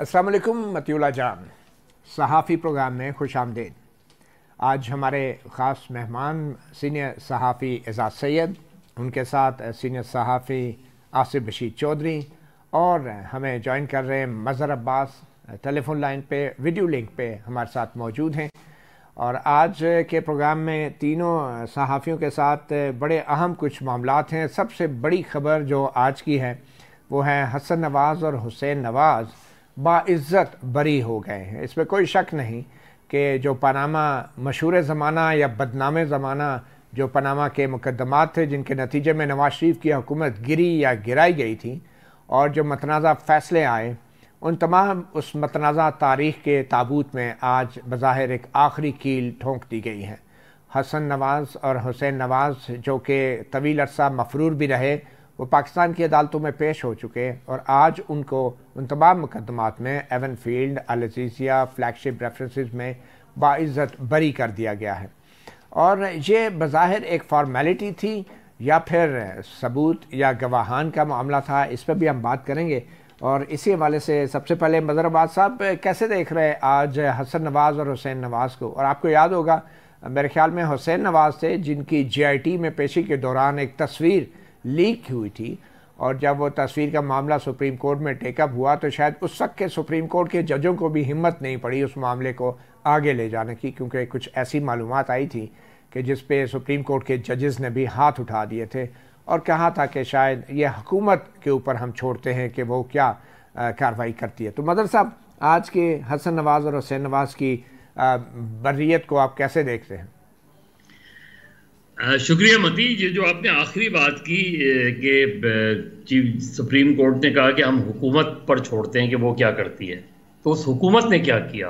अस्सलाम वालेकुम मतियुल्लाह जान, सहाफ़ी प्रोग्राम में खुश आमदीद। आज हमारे ख़ास मेहमान सीनियर सहाफ़ी एजाज़ सैयद, उनके साथ सीनियर सहाफ़ी आसिफ बशीर चौधरी और हमें ज्वाइन कर रहे हैं मज़हर अब्बास टेलीफोन लाइन पे, वीडियो लिंक पे हमारे साथ मौजूद हैं। और आज के प्रोग्राम में तीनों सहाफ़ियों के साथ बड़े अहम कुछ मामलात हैं। सबसे बड़ी ख़बर जो आज की है वो है हसन नवाज़ और हुसैन नवाज़ बाइज़्ज़त बरी हो गए हैं। इसमें कोई शक नहीं कि जो पनामा मशहूर ज़माना या बदनाम ज़माना जो पनामा के मुकदमात थे जिनके नतीजे में नवाज शरीफ की हुकूमत गिरी या गिराई गई थी और जो मतनाज़ा फ़ैसले आए, उन तमाम उस मतनाज़ा तारीख़ के ताबूत में आज बज़ाहिर एक आखिरी कील ठोंक दी गई है। हसन नवाज़ और हुसैन नवाज़ जो कि तवील अरसा मफरूर भी रहे, वो पाकिस्तान की अदालतों में पेश हो चुके और आज उनको उन तमाम मुकदमात में एवन फील्ड, अल अज़ीज़िया, फ्लैगशिप रेफरेंसेस में बाइज़्ज़त बरी कर दिया गया है। और ये बज़ाहिर एक फ़ॉर्मेलिटी थी या फिर सबूत या गवाहान का मामला था, इस पर भी हम बात करेंगे। और इसी हवाले से सबसे पहले मज़हर अब्बास साहब कैसे देख रहे हैं आज हसन नवाज़ और हुसैन नवाज़ को? और आपको याद होगा मेरे ख्याल में हुसैन नवाज़ थे जिनकी GIT में पेशी के दौरान एक तस्वीर लीक हुई थी और जब वो तस्वीर का मामला सुप्रीम कोर्ट में टेकअप हुआ तो शायद उस वक्त के सुप्रीम कोर्ट के जजों को भी हिम्मत नहीं पड़ी उस मामले को आगे ले जाने की, क्योंकि कुछ ऐसी मालूमात आई थी कि जिस पे सुप्रीम कोर्ट के जजेस ने भी हाथ उठा दिए थे और कहा था कि शायद ये हुकूमत के ऊपर हम छोड़ते हैं कि वो क्या कार्रवाई करती है। तो मदर साहब, आज के हसन नवाज़ और हुसैन नवाज़ की बर्रियत को आप कैसे देखते हैं? शुक्रिया मती। ये जो आपने आखिरी बात की कि चीफ सुप्रीम कोर्ट ने कहा कि हम हुकूमत पर छोड़ते हैं कि वो क्या करती है, तो उस हुकूमत ने क्या किया?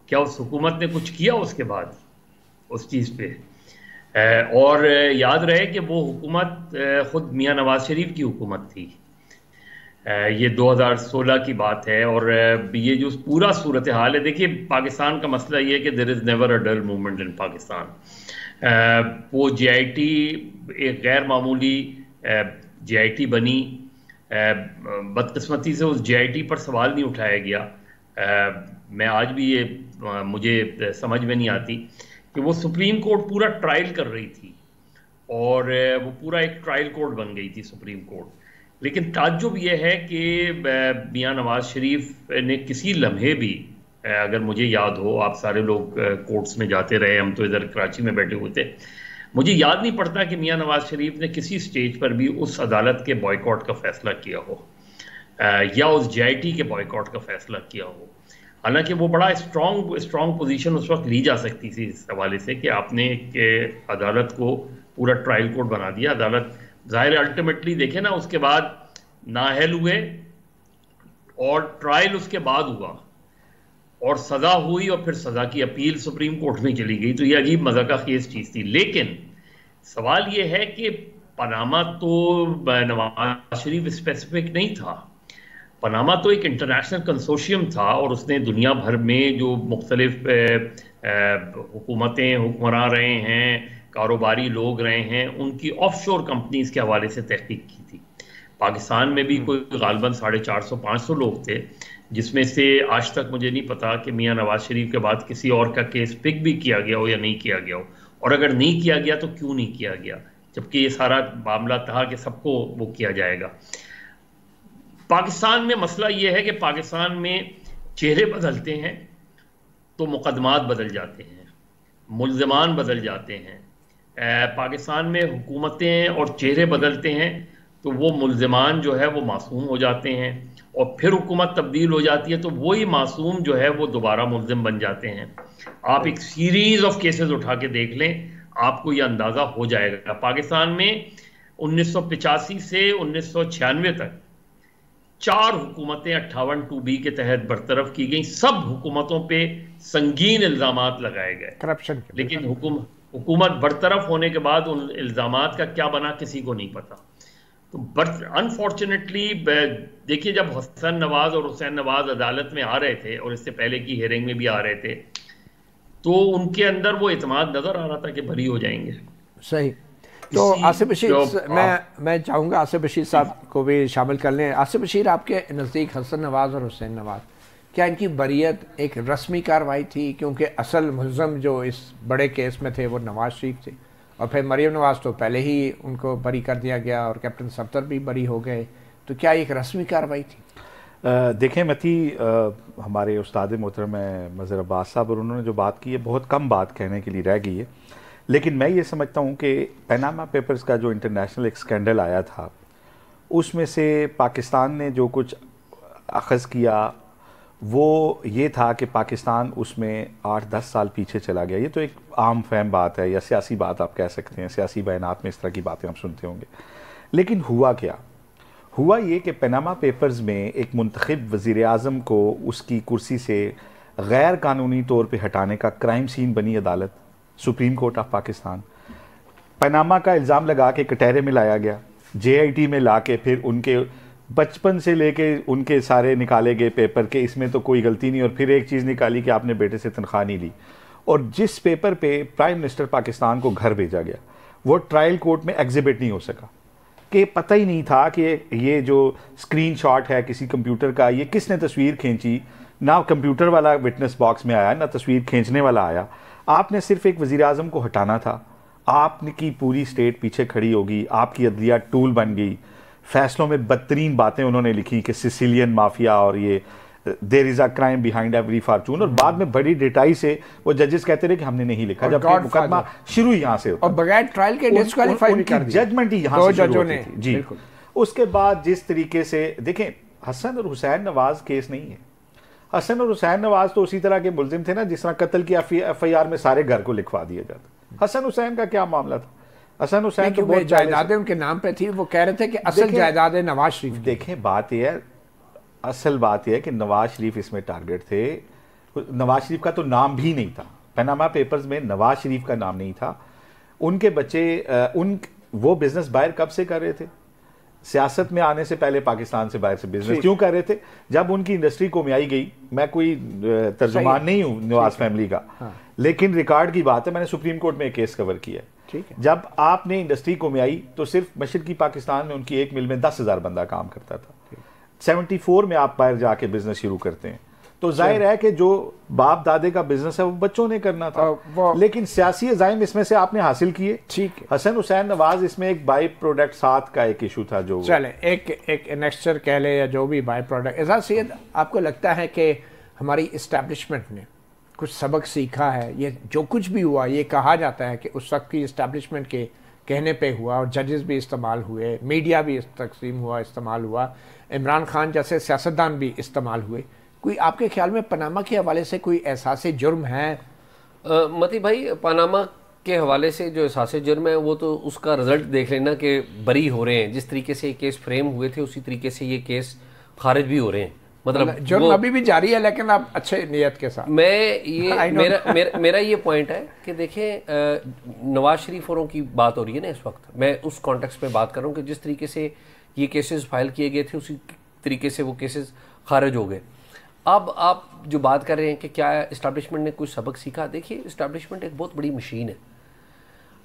क्या उस हुकूमत ने कुछ किया उसके बाद उस चीज़ पे? और याद रहे कि वो हुकूमत ख़ुद मियाँ नवाज शरीफ की हुकूमत थी। ये 2016 की बात है। और ये जो पूरा सूरत हाल है, देखिए पाकिस्तान का मसला ये है कि there is never a dull movement in Pakistan. वो GIT एक गैर मामूली GIT बनी। बदकिस्मती से उस GIT पर सवाल नहीं उठाया गया। मैं आज भी ये मुझे समझ में नहीं आती कि वो सुप्रीम कोर्ट पूरा ट्रायल कर रही थी और वो पूरा एक ट्रायल कोर्ट बन गई थी सुप्रीम कोर्ट। लेकिन ताज्जुब ये है कि मियाँ नवाज शरीफ ने किसी लम्हे भी, अगर मुझे याद हो, आप सारे लोग कोर्ट्स में जाते रहे, हम तो इधर कराची में बैठे हुए थे, मुझे याद नहीं पड़ता कि मियाँ नवाज शरीफ ने किसी स्टेज पर भी उस अदालत के बॉयकॉट का फैसला किया हो या उस GIT के बॉयकॉट का फैसला किया हो। हालांकि वो बड़ा स्ट्रॉन्ग पोजीशन उस वक्त ली जा सकती थी इस हवाले से कि आपने अदालत को पूरा ट्रायल कोर्ट बना दिया। अदालत ज़ाहिर अल्टीमेटली देखे ना, उसके बाद नाअहल हुए और ट्रायल उसके बाद हुआ और सज़ा हुई और फिर सज़ा की अपील सुप्रीम कोर्ट में चली गई। तो ये अजीब मज़ा का खेज चीज़ थी। लेकिन सवाल ये है कि पनामा तो नवाज शरीफ स्पेसिफिक नहीं था। पनामा तो एक इंटरनेशनल कंसोर्शियम था और उसने दुनिया भर में जो मुख्तलिफ हुकूमतें हुक्मरान रहे हैं, कारोबारी लोग रहे हैं, उनकी ऑफशोर कंपनीज के हवाले से तहकीक की थी। पाकिस्तान में भी कोई गालबन 450-500 लोग थे, जिसमें से आज तक मुझे नहीं पता कि मियाँ नवाज शरीफ के बाद किसी और का केस पिक भी किया गया हो या नहीं किया गया हो, और अगर नहीं किया गया तो क्यों नहीं किया गया, जबकि ये सारा मामला था कि सबको वो किया जाएगा। पाकिस्तान में मसला ये है कि पाकिस्तान में चेहरे बदलते हैं तो मुकदमात बदल जाते हैं, मुल्ज़मान बदल जाते हैं। पाकिस्तान में हुकूमतें और चेहरे बदलते हैं तो वो मुल्ज़मान जो है वो मासूम हो जाते हैं, और फिर हुकूमत तब्दील हो जाती है तो वही मासूम जो है वो दोबारा मुल्ज़िम बन जाते हैं। आप एक सीरीज़ ऑफ केसेस उठा के देख लें, आपको ये अंदाज़ा हो जाएगा। पाकिस्तान में 1985 से 1996 तक 4 हुकूमतें 58(2)B के तहत बरतरफ की गई। सब हुकूमतों पे संगीन इल्ज़ामात लगाए गए करप्शन के, लेकिन हुकूमत बरतरफ होने के बाद उन इल्ज़ामात का क्या बना किसी को नहीं पता। तो अनफॉर्चुनेटली देखिए, जब हसन नवाज और हुसैन नवाज अदालत में आ रहे थे और इससे पहले की हियरिंग में भी आ रहे थे, तो उनके अंदर वो इत्मीनान नजर आ रहा था कि बरी हो जाएंगे। सही। तो आसिफ बशीर, मैं चाहूँगा आसिफ बशीर साहब को भी शामिल कर लें। आसिफ बशीर, आपके नज़दीक हसन नवाज़ और हुसैन नवाज़, क्या इनकी बरीयत एक रस्मी कार्रवाई थी? क्योंकि असल मुलज़म जो इस बड़े केस में थे वो नवाज शरीफ थे, और फिर मरीम नवाज तो पहले ही उनको बरी कर दिया गया और कैप्टन सफ्दर भी बरी हो गए, तो क्या एक रस्मी कार्रवाई थी? देखें मती, हमारे उस्ताद मोहतरम मज़हर अब्बास साहब और उन्होंने जो बात की है बहुत कम बात कहने के लिए रह गई है, लेकिन मैं ये समझता हूँ कि पनामा पेपर्स का जो इंटरनेशनल एक स्कैंडल आया था उसमें से पाकिस्तान ने जो कुछ अखज़ किया वो ये था कि पाकिस्तान उसमें 8-10 साल पीछे चला गया। ये तो एक आम फहम बात है या सियासी बात आप कह सकते हैं, सियासी बयानात में इस तरह की बातें हम सुनते होंगे। लेकिन हुआ क्या? हुआ ये कि पनामा पेपर्स में एक मुंतखब वज़ीर आज़म को उसकी कुर्सी से गैर कानूनी तौर पे हटाने का क्राइम सीन बनी अदालत, supreme court of Pakistan. Panama का इल्ज़ाम लगा के कटहरे में लाया गया, JIT में ला के फिर उनके बचपन से लेके उनके सारे निकाले गए पेपर के इसमें तो कोई गलती नहीं, और फिर एक चीज़ निकाली कि आपने बेटे से तनख्वाह नहीं ली, और जिस पेपर पे प्राइम मिनिस्टर पाकिस्तान को घर भेजा गया वो ट्रायल कोर्ट में एग्जिबिट नहीं हो सका, कि पता ही नहीं था कि ये जो स्क्रीनशॉट है किसी कंप्यूटर का, ये किसने तस्वीर खींची, ना कंप्यूटर वाला विटनेस बॉक्स में आया ना तस्वीर खींचने वाला आया। आपने सिर्फ एक वज़ीर आज़म को हटाना था, आपकी पूरी स्टेट पीछे खड़ी होगी, आपकी अदलिया टूल बन गई। फैसलों में बदतरीन बातें उन्होंने लिखी कि सिसिलियन माफिया और ये there is a crime behind every fortune, और बाद में बड़ी डिटाई से वो जजेस कहते रहे कि हमने नहीं लिखा, जबकि मुकदमा शुरू यहाँ से होता और बगैर ट्रायल के डिस्क्वालीफाई भी कर दिया, जजमेंट ही यहाँ से शुरू होती थी जी। बिल्कुल। उसके बाद जिस तरीके से देखें, हसन और हुसैन नवाज केस नहीं है। हसन और हुसैन नवाज तो उसी तरह के मुलजिम थे ना जिस तरह कत्ल की FIR में सारे घर को लिखवा दिया जाता। हसन हुसैन का क्या मामला था? हसन हुसैन तो बहुत जायदादें उनके नाम पे थी, वो कह रहे थे कि असल जायदादें नवाज शरीफ। देखें बात यह है, असल बात यह है कि नवाज शरीफ इसमें टारगेट थे। नवाज शरीफ का तो नाम भी नहीं था, पनामा पेपर्स में नवाज शरीफ का नाम नहीं था। उनके बच्चे वो बिजनेस बाहर कब से कर रहे थे? सियासत में आने से पहले पाकिस्तान से बाहर से बिजनेस क्यों कर रहे थे? जब उनकी इंडस्ट्री को में आई गई। मैं कोई तर्जुमान नहीं हूं नवाज फैमिली का, हाँ। लेकिन रिकॉर्ड की बात है, मैंने सुप्रीम कोर्ट में एक केस कवर किया है। जब आपने इंडस्ट्री को में आई तो सिर्फ मशरकी पाकिस्तान में उनकी एक मिल में 10,000 बंदा काम करता था। 74 में आप बाहर जाके बिजनेस शुरू करते हैं तो जाहिर है कि जो बाप दादे का बिजनेस है वो बच्चों ने करना था, लेकिन सियासी अज़ाइम इसमें से आपने हासिल किए। ठीक है, हसन हुसैन नवाज इसमें एक बाई प्रोडक्ट साथ का एक इशू था जो चले एक नेक्स्टर कह ले या जो भी बाई प्रोडक्ट। एजाज सैयद, आपको लगता है कि हमारी इस्टेब्लिशमेंट ने कुछ सबक सीखा है? ये जो कुछ भी हुआ, ये कहा जाता है कि उस वक्त की इस्टेब्लिशमेंट के कहने पे हुआ, और जजेस भी इस्तेमाल हुए, मीडिया भी तकसीम हुआ, इस्तेमाल हुआ, इमरान खान जैसे सियासतदान भी इस्तेमाल हुए। कोई आपके ख्याल में पनामा के हवाले से कोई एहसास जुर्म है? मती भाई, पनामा के हवाले से जो एहसास जुर्म है वो तो उसका रिजल्ट देख लेना कि बरी हो रहे हैं। जिस तरीके से ये केस फ्रेम हुए थे उसी तरीके से ये केस खारिज भी हो रहे हैं। मतलब जुर्म अभी भी जारी है, लेकिन आप अच्छे नियत के साथ। मेरा ये पॉइंट है कि देखें, नवाज शरीफ औरों की बात हो रही है ना इस वक्त, मैं उस कॉन्टेक्स्ट में बात कर रहा हूँ कि जिस तरीके से ये केसेस फाइल किए गए थे उसी तरीके से वो केसेस खारिज हो गए। अब आप जो बात कर रहे हैं कि क्या इस्टेब्लिशमेंट ने कुछ सबक सीखा, देखिए इस्टेब्लिशमेंट एक बहुत बड़ी मशीन है।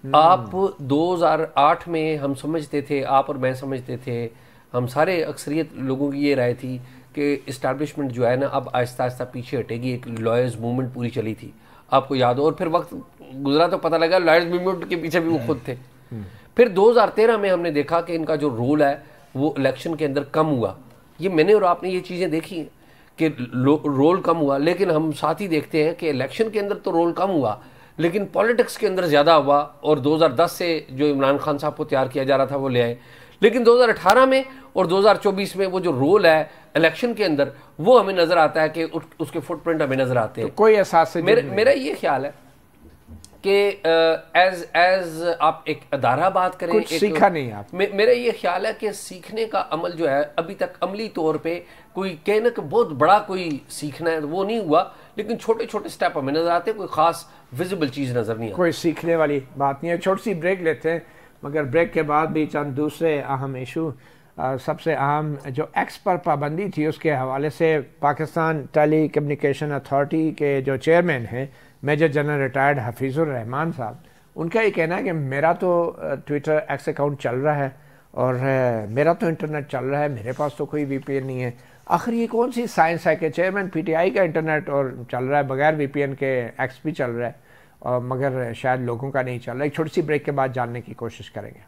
आप 2008 में हम समझते थे, आप और मैं समझते थे, हम सारे अक्सरियत लोगों की ये राय थी कि इस्टेब्लिशमेंट जो है ना अब आहिस्ता आहिस्ता पीछे हटेगी। एक लॉयर्स मूवमेंट पूरी चली थी, आपको याद हो, और फिर वक्त गुजरा तो पता लगा लॉयर्स मूवमेंट के पीछे भी वो खुद थे। फिर 2013 में हमने देखा कि इनका जो रोल है वो इलेक्शन के अंदर कम हुआ। ये मैंने और आपने ये चीज़ें देखी कि रोल कम हुआ, लेकिन हम साथ ही देखते हैं कि इलेक्शन के अंदर तो रोल कम हुआ लेकिन पॉलिटिक्स के अंदर ज़्यादा हुआ, और 2010 से जो इमरान खान साहब को तैयार किया जा रहा था वो ले आए। लेकिन 2018 में और 2024 में वो जो रोल है इलेक्शन के अंदर वो हमें नज़र आता है कि उसके फुटप्रिंट हमें नज़र आते हैं। तो कोई एहसास मेरा ये ख्याल है कि एज आप एक अदारा बात करें, कुछ सीखा नहीं आप। मेरा ये ख्याल है कि सीखने का अमल जो है अभी तक अमली तौर पे कोई कहना कि बहुत बड़ा कोई सीखना है वो नहीं हुआ, लेकिन छोटे छोटे स्टेप हमें नजर आते हैं, कोई खास विजिबल चीज़ नजर नहीं आती। कोई सीखने वाली बात नहीं है। छोटी सी ब्रेक लेते हैं, मगर ब्रेक के बाद भी चंद दूसरे अहम इशू। सबसे अहम जो एक्स पर पाबंदी थी उसके हवाले से पाकिस्तान टेली कम्युनिकेशन अथॉरिटी के जो चेयरमैन हैं मेजर जनरल रिटायर्ड हफीज़ुर रहमान साहब, उनका ये कहना है कि मेरा तो ट्विटर एक्स अकाउंट चल रहा है और मेरा तो इंटरनेट चल रहा है, मेरे पास तो कोई VPN नहीं है। आखिर ये कौन सी साइंस है कि चेयरमैन PTI का इंटरनेट और चल रहा है, बगैर VPN के एक्स भी चल रहा है और मगर शायद लोगों का नहीं चल रहा है। एक छोटी सी ब्रेक के बाद जानने की कोशिश करेंगे।